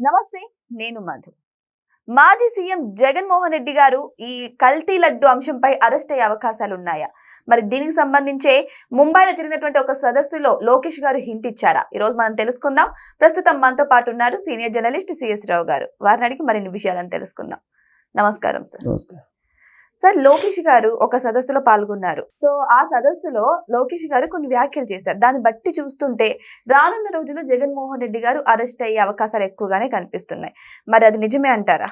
నమస్తే, నేను మధు. మాజీ సీఎం జగన్మోహన్ రెడ్డి గారు ఈ కల్తీ లడ్డు అంశంపై అరెస్ట్ అయ్యే అవకాశాలు ఉన్నాయా? మరి దీనికి సంబంధించే ముంబైలో జరిగినటువంటి ఒక సదస్సులో లోకేష్ గారు హింట్ ఇచ్చారా? ఈ రోజు మనం తెలుసుకుందాం. ప్రస్తుతం మనతో పాటు ఉన్నారు సీనియర్ జర్నలిస్ట్ సిఎస్ రావు గారు. వారిని అడిగి మరిన్ని విషయాలను తెలుసుకుందాం. నమస్కారం సార్. నమస్తే సార్, లోకేష్ గారు ఒక సదస్సులో పాల్గొన్నారు. సో ఆ సదస్సులో లోకేష్ గారు కొన్ని వ్యాఖ్యలు చేశారు. దాన్ని బట్టి చూస్తుంటే రానున్న రోజుల్లో జగన్మోహన్ రెడ్డి గారు అరెస్ట్ అయ్యే అవకాశాలు ఎక్కువగానే కనిపిస్తున్నాయి. మరి అది నిజమే అంటారా?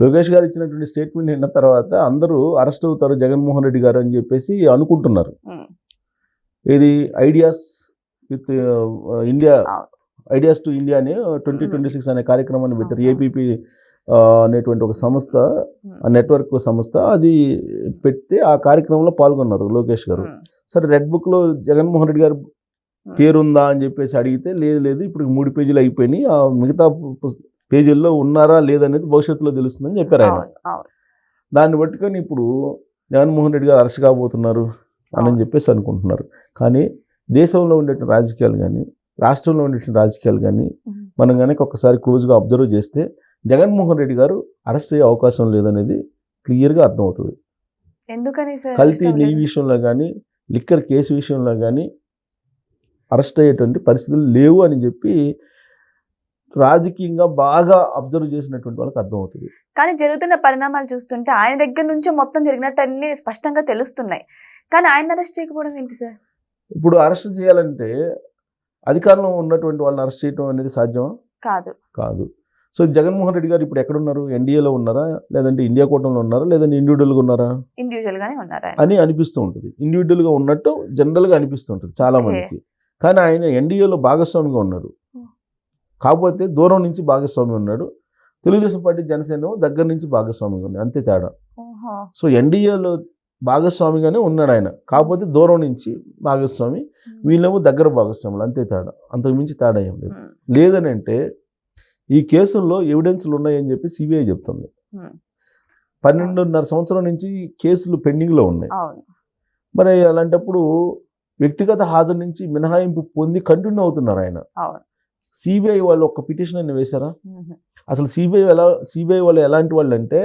లోకేష్ గారు ఇచ్చినటువంటి స్టేట్మెంట్ విన్న తర్వాత అందరూ అరెస్ట్ అవుతారు జగన్మోహన్ రెడ్డి గారు అని చెప్పేసి అనుకుంటున్నారు. ఇది ideas with India, ideas to India అని 2026 అనే కార్యక్రమాన్ని పెట్టారు. ఏపీపీ అనేటువంటి ఒక సంస్థ, నెట్వర్క్ సంస్థ, అది పెడితే ఆ కార్యక్రమంలో పాల్గొన్నారు లోకేష్ గారు. సరే, రెడ్ బుక్లో జగన్మోహన్ రెడ్డి గారు పేరుందా అని చెప్పేసి అడిగితే లేదు ఇప్పుడు 3 పేజీలు అయిపోయినాయి, ఆ మిగతా పేజీల్లో ఉన్నారా లేదనేది భవిష్యత్తులో తెలుస్తుందని చెప్పారు ఆయన. దాన్ని పట్టుకొని ఇప్పుడు జగన్మోహన్ రెడ్డి గారు అరెస్ట్ కాబోతున్నారు అని చెప్పేసి అనుకుంటున్నారు. కానీ దేశంలో ఉండేటువంటి రాజకీయాలు కానీ, రాష్ట్రంలో ఉండేటువంటి రాజకీయాలు కానీ మనం కనుక ఒక్కసారి క్లోజ్గా అబ్జర్వ్ చేస్తే జగన్మోహన్ రెడ్డి గారు అరెస్ట్ అయ్యే అవకాశం లేదనేది క్లియర్గా అర్థమవుతుంది. ఎందుకని సార్? కల్తీ నెయ్యి విషయంలో కానీ, లిక్కర్ కేసు విషయంలో కానీ అరెస్ట్ అయ్యేటువంటి పరిస్థితులు లేవు అని చెప్పి రాజకీయంగా బాగా అబ్జర్వ్ చేసినటువంటి వాళ్ళకి అర్థమవుతుంది. కానీ జరుగుతున్న పరిణామాలు చూస్తుంటే ఆయన దగ్గర నుంచి మొత్తం జరిగినట్టు అన్ని స్పష్టంగా తెలుస్తున్నాయి. కానీ ఆయన అరెస్ట్ చేయకపోవడం ఏంటి సార్? ఇప్పుడు అరెస్ట్ చేయాలంటే అధికారంలో ఉన్నటువంటి వాళ్ళని అరెస్ట్ చేయడం అనేది సాధ్యమా? కాదు. సో జగన్మోహన్ రెడ్డి గారు ఇప్పుడు ఎక్కడున్నారు? ఎన్డీఏలో ఉన్నారా, లేదంటే ఇండియా కూటమిలో ఉన్నారా, లేదంటే ఇండివిజువల్గా ఉన్నారా? ఇండివిజువల్గానే ఉన్నారా అని అనిపిస్తూ ఉంటుంది. ఇండివిజువల్గా ఉన్నట్టు జనరల్గా అనిపిస్తూ ఉంటుంది చాలా మందికి. కానీ ఆయన ఎన్డీఏలో భాగస్వామిగా ఉన్నాడు, కాకపోతే దూరం నుంచి భాగస్వామి ఉన్నాడు. తెలుగుదేశం పార్టీ, జనసేన దగ్గర నుంచి భాగస్వామిగా ఉన్నాయి, అంతే తేడా. సో ఎన్డీఏలో భాగస్వామిగానే ఉన్నాడు ఆయన, కాకపోతే దూరం నుంచి భాగస్వామి, వీళ్ళేమో దగ్గర భాగస్వాములు, అంతే తేడా. అంతకుమించి తేడా ఏం లేదు. లేదని అంటే ఈ కేసుల్లో ఎవిడెన్స్లు ఉన్నాయని చెప్పి సిబిఐ చెప్తుంది. 12.5 సంవత్సరం నుంచి కేసులు పెండింగ్లో ఉన్నాయి. మరి అలాంటప్పుడు వ్యక్తిగత హాజరు నుంచి మినహాయింపు పొంది కంటిన్యూ అవుతున్నారు ఆయన. సిబిఐ వాళ్ళు ఒక పిటిషన్ అని వేశారా? అసలు సిబిఐ వాళ్ళు ఎలాంటి వాళ్ళు అంటే,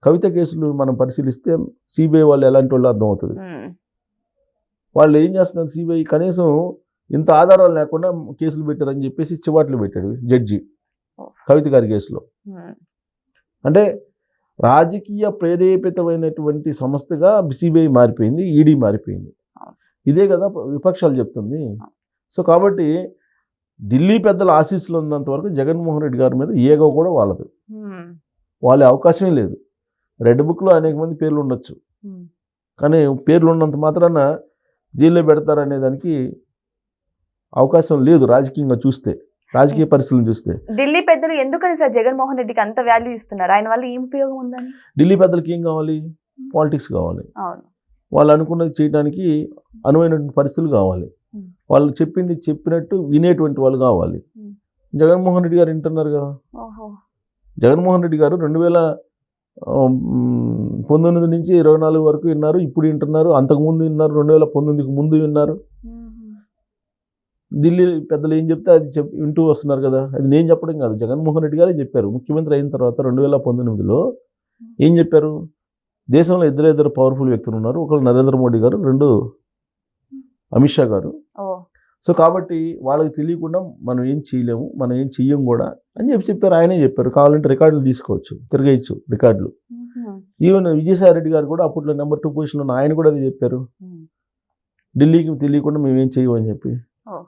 కవిత కేసులు మనం పరిశీలిస్తే సిబిఐ వాళ్ళు ఎలాంటి వాళ్ళు అర్థమవుతుంది. వాళ్ళు ఏం చేస్తున్నారు? సిబిఐ కనీసం ఇంత ఆధారాలు లేకుండా కేసులు పెట్టారని చెప్పేసి చివాట్లు పెట్టాడు జడ్జి కవిత గారి కేసులో. అంటే రాజకీయ ప్రేరేపితమైనటువంటి సంస్థగా సిబిఐ మారిపోయింది, ఈడీ మారిపోయింది. ఇదే కదా విపక్షాలు చెప్తుంది. సో కాబట్టి ఢిల్లీ పెద్దల ఆశీస్సులు ఉన్నంత వరకు జగన్మోహన్ రెడ్డి గారి మీద ఏగో కూడా వాళ్ళదు, వాళ్ళే అవకాశమే లేదు. రెడ్ బుక్లో అనేక మంది పేర్లు ఉండొచ్చు, కానీ పేర్లు ఉన్నంత మాత్రాన జైల్లో పెడతారనే దానికి అవకాశం లేదు. రాజకీయంగా చూస్తే, రాజకీయ పరిస్థితులను చూస్తే ఢిల్లీ పెద్దలు ఎందుకని సార్ జగన్మోహన్ రెడ్డికి అంత వాల్యూ ఇస్తున్నారు? ఆయన వల్ల ఏం ఉపయోగం ఉందని? ఢిల్లీ పెద్దలకి ఏం కావాలి? పాలిటిక్స్ కావాలి. వాళ్ళు అనుకున్నది చేయడానికి అనువైనటువంటి పరిస్థితులు కావాలి. వాళ్ళు చెప్పింది చెప్పినట్టు వినేటువంటి వాళ్ళు కావాలి. జగన్మోహన్ రెడ్డి గారు వింటున్నారు కదా. జగన్మోహన్ రెడ్డి గారు 2019 నుంచి 24 వరకు విన్నారు, ఇప్పుడు వింటున్నారు, అంతకుముందు విన్నారు, 2019కి ముందు విన్నారు. ఢిల్లీ పెద్దలు ఏం చెప్తే అది వింటూ వస్తున్నారు కదా. అది నేను చెప్పడం కాదు, జగన్మోహన్ రెడ్డి గారే చెప్పారు. ముఖ్యమంత్రి అయిన తర్వాత 2019లో ఏం చెప్పారు? దేశంలో ఇద్దరు పవర్ఫుల్ వ్యక్తులు ఉన్నారు, ఒకరు నరేంద్ర మోడీ గారు, 2 అమిత్ షా గారు. సో కాబట్టి వాళ్ళకి తెలియకుండా మనం ఏం చేయలేము, మనం ఏం చెయ్యం కూడా అని చెప్పారు. ఆయనే చెప్పారు. కావాలంటే రికార్డులు తీసుకోవచ్చు, తిరగేయచ్చు రికార్డులు. ఈవెన్ విజయసాయి రెడ్డి గారు కూడా అప్పట్లో నెంబర్ 2 పొజిషన్లో ఉన్న ఆయన కూడా అది చెప్పారు, ఢిల్లీకి తెలియకుండా మేము ఏం చెయ్యమని చెప్పి.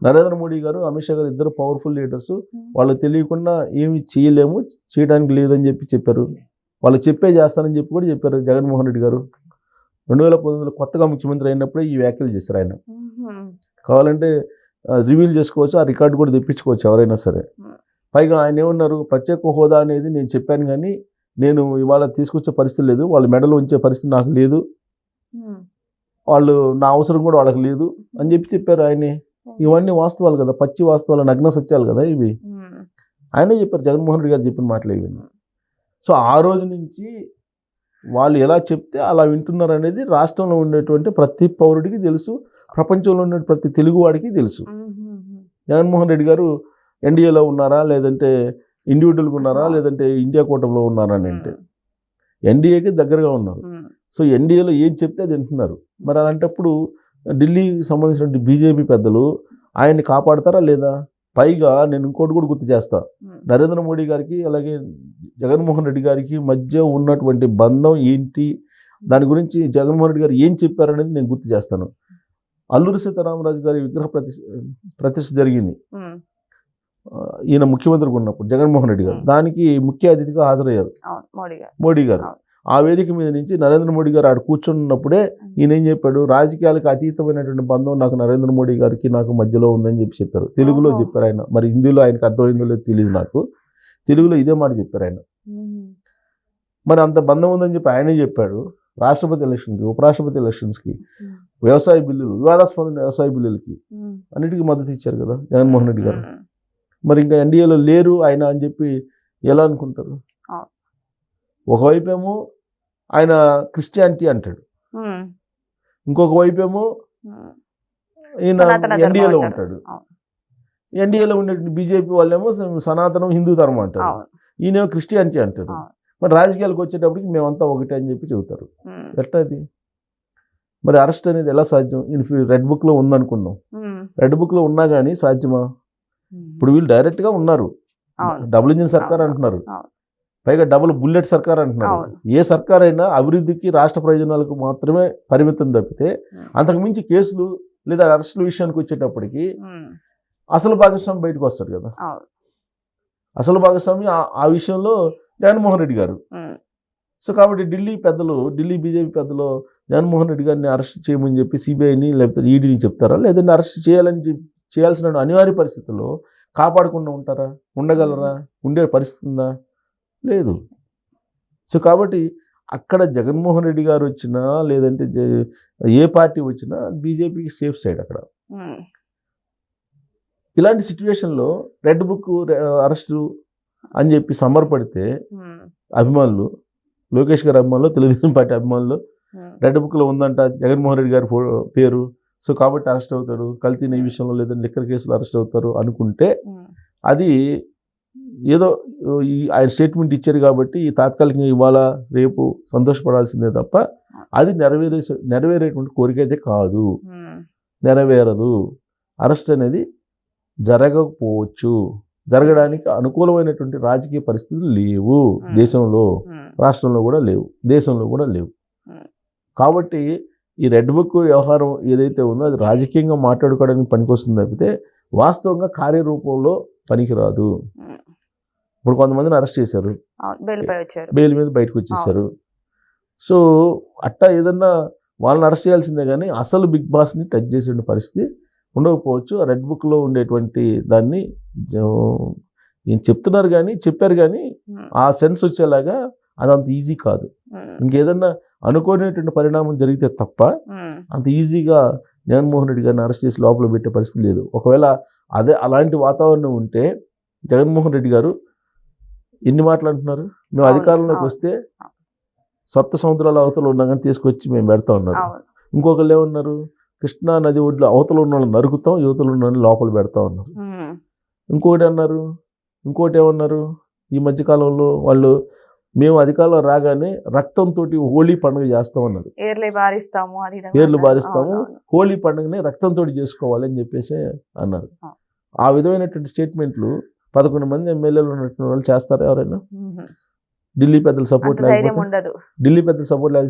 నరేంద్ర మోడీ గారు, అమిత్ షా గారు ఇద్దరు పవర్ఫుల్ లీడర్స్, వాళ్ళకి తెలియకుండా ఏమి చేయలేము, చేయడానికి లేదని చెప్పారు. వాళ్ళు చేస్తానని చెప్పి కూడా చెప్పారు. జగన్మోహన్ రెడ్డి గారు 2019లో కొత్తగా ముఖ్యమంత్రి అయినప్పుడే ఈ వ్యాఖ్యలు చేశారు ఆయన. కావాలంటే రివీల్ చేసుకోవచ్చు, ఆ రికార్డు కూడా తెప్పించుకోవచ్చు ఎవరైనా సరే. పైగా ఆయన ఏమన్నారు? ప్రత్యేక హోదా అనేది నేను చెప్పాను, కానీ నేను ఇవాళ తీసుకొచ్చే పరిస్థితి లేదు, వాళ్ళు మెడలో ఉంచే పరిస్థితి నాకు లేదు, వాళ్ళు నా అవసరం కూడా వాళ్ళకి లేదు అని చెప్పారు ఆయనే. ఇవన్నీ వాస్తవాలు కదా, పచ్చి వాస్తవాలు, నగ్న సత్యాలు కదా ఇవి. ఆయనే చెప్పారు, జగన్మోహన్ రెడ్డి గారు చెప్పిన మాటలు ఇవి. సో ఆ రోజు నుంచి వాళ్ళు ఎలా చెప్తే అలా వింటున్నారు అనేది రాష్ట్రంలో ఉండేటువంటి ప్రతి పౌరుడికి తెలుసు, ప్రపంచంలో ఉన్న ప్రతి తెలుగువాడికి తెలుసు. జగన్మోహన్ రెడ్డి గారు ఎన్డీఏలో ఉన్నారా, లేదంటే ఇండివిజువల్గా ఉన్నారా లేదంటే ఇండియా కూటమిలో ఉన్నారా అని అంటే ఎన్డీఏకి దగ్గరగా ఉన్నారు. సో ఎన్డీఏలో ఏం చెప్తే అది వింటున్నారు. మరి అలాంటప్పుడు ఢిల్లీకి సంబంధించిన బీజేపీ పెద్దలు ఆయన్ని కాపాడతారా లేదా? పైగా నేను ఇంకోటి కూడా గుర్తు చేస్తా, నరేంద్ర మోడీ గారికి అలాగే జగన్మోహన్ రెడ్డి గారికి మధ్య ఉన్నటువంటి బంధం ఏంటి, దాని గురించి జగన్మోహన్ రెడ్డి గారు ఏం చెప్పారనేది నేను గుర్తు చేస్తాను. అల్లూరి సీతారామరాజు గారి విగ్రహ ప్రతిష్ఠ జరిగింది ఈయన ముఖ్యమంత్రిగా ఉన్నప్పుడు జగన్మోహన్ రెడ్డి గారు. దానికి ముఖ్య అతిథిగా హాజరయ్యారు మోడీ గారు. ఆ వేదిక మీద నుంచి నరేంద్ర మోడీ గారు ఆడ కూర్చున్నప్పుడే ఈయన ఏం చెప్పాడు, రాజకీయాలకు అతీతమైనటువంటి బంధం నాకు నరేంద్ర మోడీ గారికి నాకు మధ్యలో ఉందని చెప్పారు. తెలుగులో చెప్పారు ఆయన. మరి హిందీలో ఆయనకు అర్థమైందో లేదో తెలియదు నాకు. తెలుగులో ఇదే మాట చెప్పారు ఆయన. మరి అంత బంధం ఉందని చెప్పి ఆయనే చెప్పాడు. రాష్ట్రపతి ఎలక్షన్కి, ఉపరాష్ట్రపతి ఎలక్షన్స్కి, వ్యవసాయ బిల్లులు, వివాదాస్పద వ్యవసాయ బిల్లులకి అన్నిటికీ మద్దతు ఇచ్చారు కదా జగన్మోహన్ రెడ్డి గారు. మరి ఇంకా ఎన్డీఏలో లేరు ఆయన అని చెప్పి ఎలా అనుకుంటారు? ఒకవైపు ఏమో ఆయన క్రిస్టియానిటీ అంటాడు, ఇంకొక వైపు ఏమో ఈయన ఎన్డీఏలో ఉంటాడు. ఎన్డీఏలో ఉండే బీజేపీ వాళ్ళేమో సనాతనం హిందూ ధర్మం అంటారు, ఈయనేమో క్రిస్టియానిటీ అంటారు. మరి రాజకీయాలకు వచ్చేటప్పటికి మేమంతా ఒకటే అని చెప్పి చెబుతారు. ఎట్లా అది? మరి అరెస్ట్ అనేది ఎలా సాధ్యం? ఈయన రెడ్ బుక్లో ఉందనుకున్నాం, రెడ్ బుక్లో ఉన్నా కానీ సాధ్యమా? ఇప్పుడు వీళ్ళు డైరెక్ట్గా ఉన్నారు, డబుల్ ఇంజిన్ సర్కార్ అంటున్నారు, పైగా డబుల్ బుల్లెట్ సర్కార్ అంటున్నారు. ఏ సర్కార్ అయినా అభివృద్ధికి రాష్ట్ర ప్రయోజనాలకు మాత్రమే పరిమితం తప్పితే అంతకుమించి కేసులు లేదా అరెస్టుల విషయానికి వచ్చేటప్పటికి అసలు భాగస్వామి బయటకు వస్తారు కదా. అసలు భాగస్వామి ఆ విషయంలో జగన్మోహన్ రెడ్డి గారు. సో కాబట్టి ఢిల్లీ బీజేపీ పెద్దలు జగన్మోహన్ రెడ్డి గారిని అరెస్ట్ చేయమని చెప్పి సిబిఐని లేకపోతే ఈడీని చెప్తారా, లేదంటే అరెస్ట్ చేయాల్సిన అనివార్య పరిస్థితుల్లో కాపాడకుండా ఉంటారా? ఉండగలరా? ఉండే పరిస్థితి ఉందా? లేదు. సో కాబట్టి అక్కడ జగన్మోహన్ రెడ్డి గారు వచ్చినా లేదంటే ఏ పార్టీ వచ్చినా బీజేపీకి సేఫ్ సైడ్ అక్కడ. ఇలాంటి సిచ్యువేషన్లో రెడ్ బుక్ అరెస్టు అని చెప్పి సంబరపడితే అభిమానులు, లోకేష్ గారి అభిమానులు, తెలుగుదేశం పార్టీ అభిమానులు, రెడ్ బుక్లో ఉందంట జగన్మోహన్ రెడ్డి గారి పేరు, సో కాబట్టి అరెస్ట్ అవుతాడు, కల్తీ నెయ్యి విషయంలో లేదంటే లిక్కర్ కేసులు అరెస్ట్ అవుతారు అనుకుంటే అది ఏదో ఆయన స్టేట్మెంట్ ఇచ్చారు కాబట్టి తాత్కాలికంగా ఇవాళ రేపు సంతోషపడాల్సిందే తప్ప అది నెరవేరేటువంటి కోరిక అయితే కాదు, నెరవేరదు. అరెస్ట్ అనేది జరగకపోవచ్చు, జరగడానికి అనుకూలమైనటువంటి రాజకీయ పరిస్థితులు లేవు దేశంలో, రాష్ట్రంలో కూడా లేవు, దేశంలో కూడా లేవు. కాబట్టి ఈ రెడ్ బుక్ వ్యవహారం ఏదైతే ఉందో అది రాజకీయంగా మాట్లాడుకోవడానికి పనికొస్తుంది తప్పితే వాస్తవంగా కార్యరూపంలో పనికిరాదు. ఇప్పుడు కొంతమందిని అరెస్ట్ చేశారు, బెయిల్ మీద బయటకు వచ్చేసారు. సో అట్టా ఏదన్నా వాళ్ళని అరెస్ట్ చేయాల్సిందే కానీ అసలు బిగ్ బాస్ని టచ్ చేసే పరిస్థితి ఉండకపోవచ్చు. ఆ రెడ్ బుక్లో ఉండేటువంటి దాన్ని చెప్తున్నారు కానీ చెప్పారు కానీ ఆ సెన్స్ వచ్చేలాగా అదంత ఈజీ కాదు. ఇంకేదన్నా అనుకోనేటువంటి పరిణామం జరిగితే తప్ప అంత ఈజీగా జగన్మోహన్ రెడ్డి గారిని అరెస్ట్ చేసి లోపల పెట్టే పరిస్థితి లేదు. ఒకవేళ అలాంటి వాతావరణం ఉంటే జగన్మోహన్ రెడ్డి గారు ఎన్ని మాటలు అంటున్నారు, మేము అధికారంలోకి వస్తే సప్త సముద్రాల అవతల ఉన్నా కానీ తీసుకొచ్చి మేము పెడతా ఉన్నారు. ఇంకొకళ్ళు ఏమన్నారు, కృష్ణా నది ఒడ్లో అవతల ఉన్న వాళ్ళని నరుకుతాం, యువతలు ఉన్న వాళ్ళని లోపల పెడతా ఉన్నారు. ఇంకోటి ఏమన్నారు, ఈ మధ్యకాలంలో వాళ్ళు మేము అధికారంలో రాగానే రక్తంతో హోలీ పండుగ చేస్తామన్నారు, ఏర్లు బారిస్తాము, హోలీ పండుగని రక్తంతో చేసుకోవాలి అని చెప్పేసి అన్నారు. ఆ విధమైనటువంటి స్టేట్మెంట్లు 11 మంది ఎమ్మెల్యేలు ఉన్నటువంటి వాళ్ళు చేస్తారా ఎవరైనా? ఢిల్లీ పెద్దల సపోర్ట్ లేకపోతే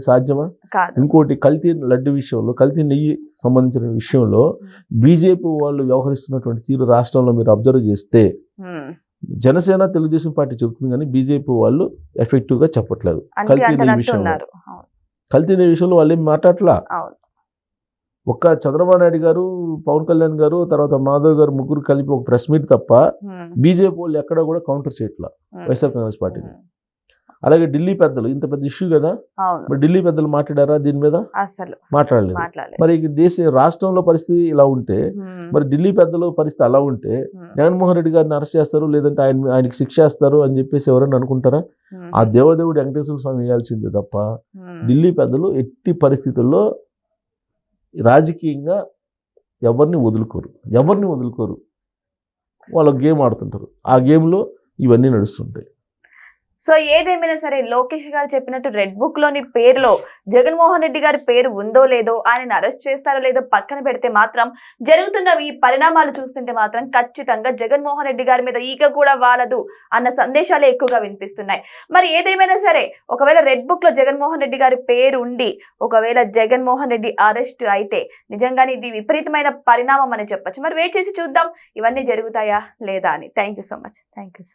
సాధ్యమా? ఇంకోటి కల్తీ లడ్డు విషయంలో, కల్తీ నెయ్యి సంబంధించిన విషయంలో బీజేపీ వాళ్ళు వ్యవహరిస్తున్నటువంటి తీరు రాష్ట్రంలో మీరు అబ్జర్వ్ చేస్తే జనసేన తెలుగుదేశం పార్టీ చెబుతుంది కానీ బీజేపీ వాళ్ళు ఎఫెక్టివ్గా చెప్పట్లేదు. కల్తీ నెయ్యి విషయంలో వాళ్ళు ఏం మాట్లాడట్లా. ఒక్క చంద్రబాబు నాయుడు గారు, పవన్ కళ్యాణ్ గారు, తర్వాత మాధవ్ గారు ముగ్గురు కలిపి ఒక ప్రెస్ మీట్ తప్ప బీజేపీ వాళ్ళు ఎక్కడ కూడా కౌంటర్ చేయట్లా వైఎస్ఆర్ కాంగ్రెస్ పార్టీని. అలాగే ఢిల్లీ పెద్దలు, ఇంత పెద్ద ఇష్యూ కదా, మరి ఢిల్లీ పెద్దలు మాట్లాడారా దీని మీద? మాట్లాడలేదు. మరి రాష్ట్రంలో పరిస్థితి ఇలా ఉంటే, మరి ఢిల్లీ పెద్దల పరిస్థితి అలా ఉంటే జగన్మోహన్ రెడ్డి గారిని అరెస్ట్ చేస్తారు లేదంటే ఆయనకి శిక్ష చేస్తారు అని చెప్పేసి ఎవరైనా అనుకుంటారా? ఆ దేవదేవుడు వెంకటేశ్వర స్వామి వేయాల్సిందే తప్ప ఢిల్లీ పెద్దలు ఎట్టి పరిస్థితుల్లో రాజకీయంగా ఎవరిని వదులుకోరు. వాళ్ళ గేమ్ ఆడుతుంటారు. ఆ గేమ్లో ఇవన్నీ నడుస్తుంటాయి. సో ఏదేమైనా సరే లోకేష్ గారు చెప్పినట్టు రెడ్ బుక్ లోని పేరులో జగన్మోహన్ రెడ్డి గారి పేరు ఉందో లేదో, ఆయనను అరెస్ట్ చేస్తారో లేదో పక్కన పెడితే మాత్రం జరుగుతున్న ఈ పరిణామాలు చూస్తుంటే మాత్రం ఖచ్చితంగా జగన్మోహన్ రెడ్డి గారి మీద ఈగ కూడా వాలదు అన్న సందేశాలే ఎక్కువగా వినిపిస్తున్నాయి. మరి ఏదేమైనా సరే ఒకవేళ రెడ్ బుక్ లో జగన్మోహన్ రెడ్డి గారి పేరు ఉండి ఒకవేళ జగన్మోహన్ రెడ్డి అరెస్ట్ అయితే నిజంగానే ఇది విపరీతమైన పరిణామం అని చెప్పొచ్చు. మరి వెయిట్ చేసి చూద్దాం ఇవన్నీ జరుగుతాయా లేదా అని. Thank you so much. Thank you.